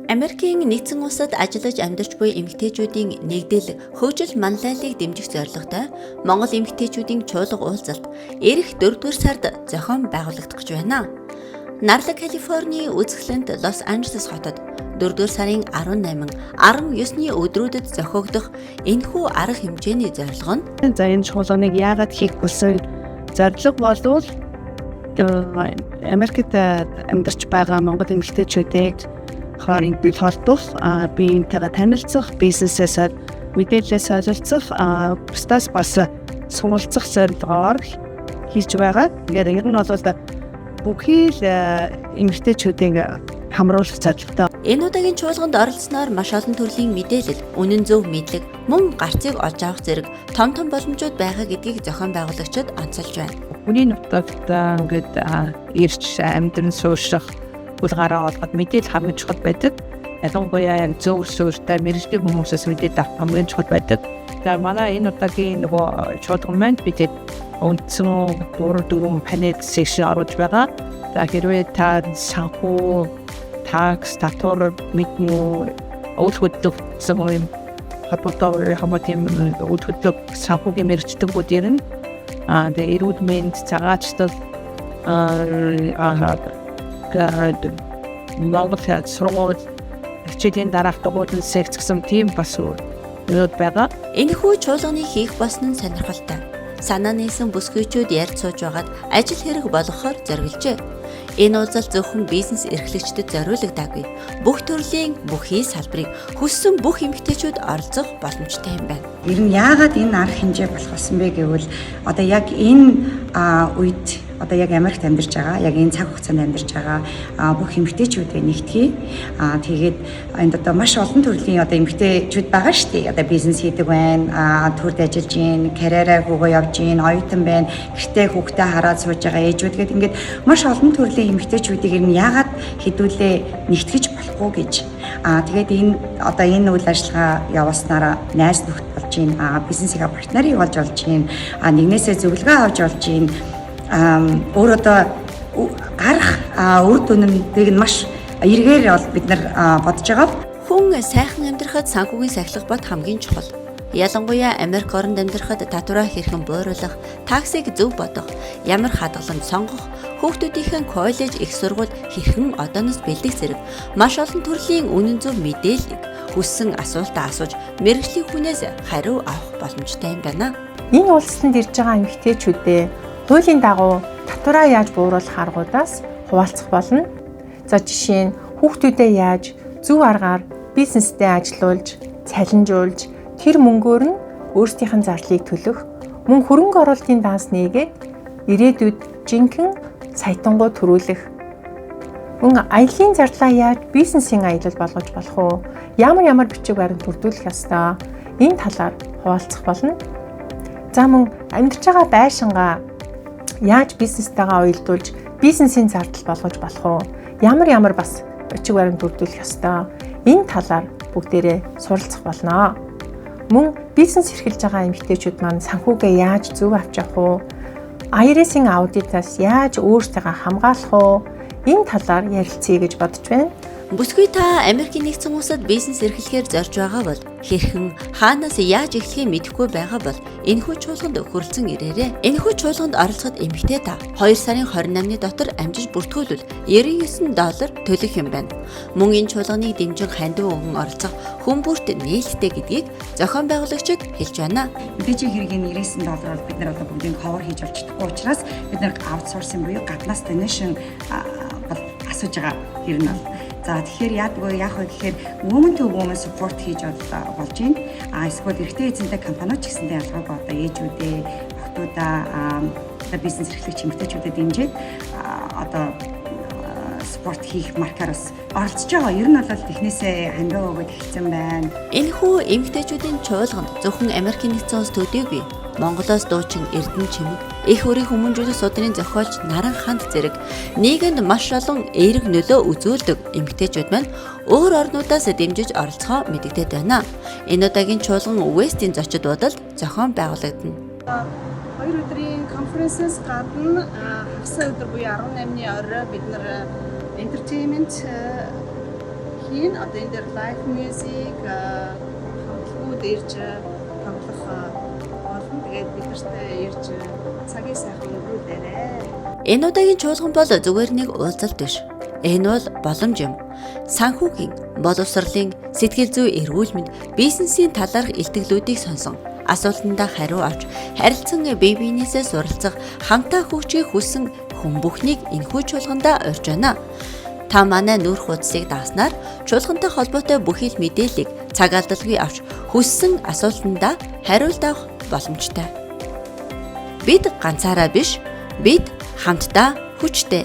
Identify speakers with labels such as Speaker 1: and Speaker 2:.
Speaker 1: Америкийн нэгдсэн улсад ажиллаж амьдарч буй эмэгтэйчүүдийн нэгдэл хөгжил манлайллыг дэмжих зорилготой Монгол эмэгтэйчүүдийн чуулга уулзалт ирэх 4-р сард зохион байгуулагдах гэж байна. Нарлаг, Калифорний үзэсгэлэнт Лос Анжелес хотод 4-р сарын 18, 19-ны өдрүүдэд зохиогдох энэхүү арга хэмжээний зорилго нь
Speaker 2: энэ чуулганыг яагаад хийх болсон зорилго болвол Америкт амьдарч байгаа Монгол эмэгтэйчүүдийг хооронд холбох, биентэйгээ танилцах, бизнесээс мэдээлэл солилцох, бусдаас бас суралцах зорилгоор хийж байгаа. Тэгээд ер нь бол бүхий л эмэгтэйчүүдийг хамруулах зорилготой.
Speaker 1: Энэ удаагийн чуулганд оролцсноор маш олон төрлийн мэдээлэл, үнэн зөв мэдлэг, мөн гарцыг олж авах зэрэг том боломжууд байгаа гэдгийг зохион байгуулагчид онцолж байна.
Speaker 3: Хүний нутагт ингээд ирж амьдран суурших улгаараа олгоод мэдээлэл хамгийн чухал байдаг. Ялангуяа яг зөв суурьтай мэргэжлийн хүмүүсээс мэдээлэл авах хамгийн чухал байдаг. За манай энэ удаагийн нөгөө чуулган маань бидэд үндсэн 4 панел секшн оруулж байгаа. За хэрвээ та санхүү, такс, татвар мэднэ, үйл хөдлөлтсөн юм хадгалтай хамаатай үйл хөдлөлт санхүүгийн мэргэжтгүүд ирнэ. Тэгээ эрүүл мэнд, цагаачлал Монгол сургууль хичээлийн дараах дугуйлан секц гэсэн тийм бас нүүд байгаа.
Speaker 1: Энэхүү чуулганы хийх болсон нь сонирхолтой. Санаа нийсэн бүсгүйчүүд ярьж сууж байгаад ажил хэрэг болгохоор зориулжээ. Энэ уулзалт зөвхөн бизнес эрхлэгчдэд зориулагдаагүй. Бүх төрлийн бүхий салбарыг хүссэн бүх эмэгтэйчүүд оролцох боломжтой юм байна.
Speaker 4: Ер нь яагаад энэ арга хэмжээ болох болсон бэ гэвэл одоо яг энэ үед одоо яг Америкт амьдарч байгаа, яг энэ цаг хугацаанд амьдарч байгаа бүх эмэгтэйчүүдээ нэгтгэе. Тэгээд энд одоо маш олон төрлийн одоо эмэгтэйчүүд байгаа шүү дээ. Одоо бизнес хийдэг байна, төрд ажиллаж гин, карьераа хөөгөө явж гин, оюутан байна, гэртээ хүүхдээ хараад сууж байгаа ээжүүд гээд ингээд маш олон төрлийн эмэгтэйчүүдийг ер нь яагаад хэдүүлээ нэгтгэж болохгүй гэж. Тэгээд энэ үйл ажиллагаа явуулснараа найз нөхд болж гин, бизнесийн партнерыг олж олж гин, нэгнээсээ зөвлөгөө авч олж гин. Өөр одоо гарах үр дүнүүдийг нь маш эргээр бол бид нар бодож байгаа.
Speaker 1: Хүн сайхан амьдрахад санхүүгийн сахилах бод хамгийн чухал. Ялангуяа Америк оронд амьдрахад татвараа хэрхэн бууруулах, таксыг зөв бодох, ямар хадгаламж сонгох, хүүхдүүдийнхэн коллеж, их сургууль хэрхэн одооноос бэлдэх зэрэг маш олон төрлийн үнэн зөв мэдээллийг хүссэн асуултаа асууж мэргэжлийн хүнээс хариу авах боломжтой юм байна.
Speaker 5: Энэ улсанд ирж байгаа эмэгтэйчүүдээ хуулийн дагуу татвараа яаж бууруулах аргуудаас хуваалцах болно. За жишээ нь хүүхдүүдээ яаж зөв аргаар бизнестэй ажилуулж, цалинжуулж, тэр мөнгөөр нь өөрсдийнх нь зарлыг төлөх, мөн хөрөнгө оруулалтын данс нээгээд ирээдүйд жинхэнэ саятангуу төрүүлэх. Мөн аяллийн зарлаа яаж бизнесийн аялал болгож болох уу? Ямар бичиг баримт бүрдүүлэх ёстой? Энэ талаар хуваалцах болно. За мөн амьдарч байгаа байшингаа яаж бизнестэйгээ уялдуулж бизнесийн зардал болгож болох уу? Ямар бас бичиг баримт бүрдүүлэх ёстой? Энэ талаар бүгдээрээ суралцах болно. Мөн бизнес эрхэлж байгаа эмэгтэйчүүд маань санхүүгээ яаж зөв авч явах уу? IRS-ийн аудитаас яаж өөрсдийгөө хамгаалах уу? Энэ талаар ярилцъя гэж бодож байна.
Speaker 1: Бүсгүй та Америкийн нэгдсэн улсад бизнес эрхлэхээр зорж байгаа бол хэрхэн, хаанаас яаж эхлэхээ мэдэхгүй байгаа бол энэхүү чуулганд хүрэлцэн ирээрэй. Энэхүү чуулганд оролцоход эмэгтэй та 2 сарын 28-ны дотор амжиж бүртгүүлвэл $99 төлөх юм байна. Мөн энэ чуулганыг дэмжин хандив өгөн оролцох хүн бүрт нээлттэй гэдгийг зохион байгуулагчид хэлж байна.
Speaker 4: Мэдээж хэргийн $99 бол бид нар одоо бүгдийг cover хийж олж чадахгүй учраас бид нар аутсорсинг буюу гаднаас donation бол асууж байгаа ер нь. За тэгэхээр яах вэ гэхээр women to women support хийж болж байна. Эсвэл эрэгтэй эзэнтэй компаниуд ч гэсэндээ ялгаагүй одоо ээжүүдээ, охтуудаа, бизнес эрхлэгч эмэгтэйчүүдэд дэмжиж одоо спорт хийх маркаар бас оролцож байгаа. Ер нь бол технээсээ хандаа өгöd хэлсэн байна.
Speaker 1: Энэхүү эмэгтэйчүүдийн чуулганд зөвхөн Америкийн нэгдсэн улс төдийгүй Монголоос дуучин Эрдэнэ чимэг, их өрийн хүмүүнжүүлэх судрын зохиолч Наран ханд зэрэг нийгэмд маш олон эерэг нөлөө үзүүлдэг эмэгтэйчүүд маань өөр орнуудаас дэмжиж оролцохоо мэдэгдээд байна. Энэ удаагийн чуулган West-ийн зочид буудалд зохион байгуулагдана.
Speaker 6: 2 өдрийн конференсээс гадна хагас өдөр буюу 18-ны орой бид нар entertainment хийн одоо энэ дээр live music хамтлагууд ирж тоглох болно. Тэгээд бид нартай ирж цагийн сайхан өнгөрүүлээрэй.
Speaker 1: Энэ удаагийн чуулган бол зүгээр нэг уулзалт биш. Энэ бол боломж юм. Санхүүгийн, боловсролын, сэтгэл зүй эрүүл мэнд, бизнесийн талаарх илтгэлүүдийг сонсон. Асуултандаа хариу авч, харилцан бие биенээсээ суралцах, хамтаа хөгжихийг хүссэн хүн бүхнийг энэхүү чуулгандаа урьж байна. Та манай нүүр хуудсыг дааснаар чуулгантай холбоотой бүхий л мэдээллийг цаг алдалгүй авч хүссэн асуултандаа хариулт авах боломжтой. Бид ганцаараа биш, бид хамтдаа хүчтэй.